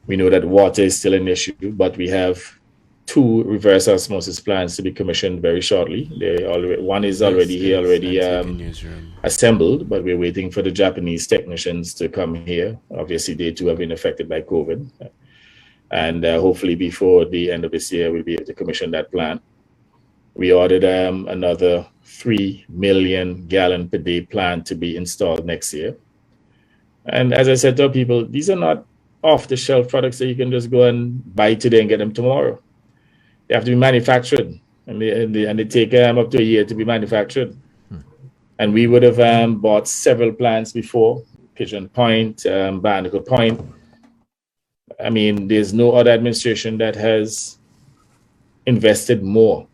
We know that water is still an issue, but we have 2 reverse osmosis plants to be commissioned very shortly. One is already assembled, but we're waiting for the Japanese technicians to come here. Obviously, they too have been affected by COVID. And hopefully before the end of this year, we'll be able to commission that plant. We ordered another 3 million gallon per day plant to be installed next year. And as I said to people, these are not off-the-shelf products that you can just go and buy today and get them tomorrow. They have to be manufactured, and they take up to a year to be manufactured. And we would have bought several plants before, Pigeon Point, Barnacle Point. I mean, there's no other administration that has invested more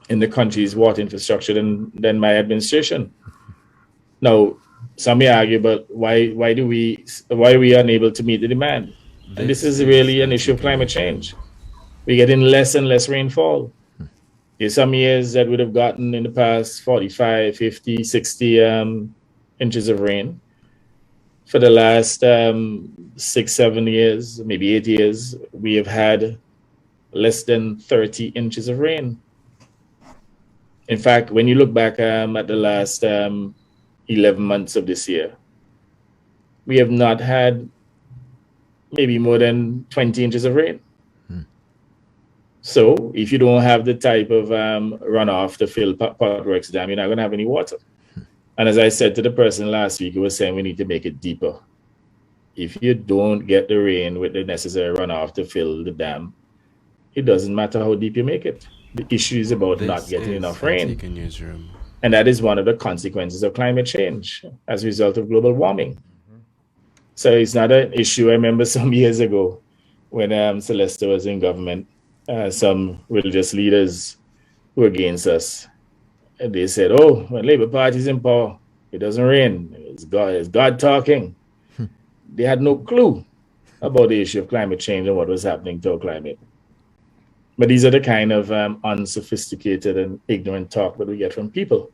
in the country's water infrastructure than my administration. Now, some may argue, but why are we unable to meet the demand? And this is really an issue of climate change. We're getting less and less rainfall. There's some years that would have gotten in the past 45, 50, 60 inches of rain. For the last 6, 7 years, maybe 8 years, we have had less than 30 inches of rain. In fact, when you look back at the last 11 months of this year, we have not had maybe more than 20 inches of rain. So if you don't have the type of runoff to fill Potworks Dam, you're not going to have any water. And as I said to the person last week, who was saying we need to make it deeper. If you don't get the rain with the necessary runoff to fill the dam, it doesn't matter how deep you make it. The issue is about not getting enough rain. And that is one of the consequences of climate change as a result of global warming. So it's not an issue. I remember some years ago when Celeste was in government, some religious leaders were against us. And they said, oh, when Labour Party is in power, it doesn't rain. It's God talking. They had no clue about the issue of climate change and what was happening to our climate. But these are the kind of unsophisticated and ignorant talk that we get from people.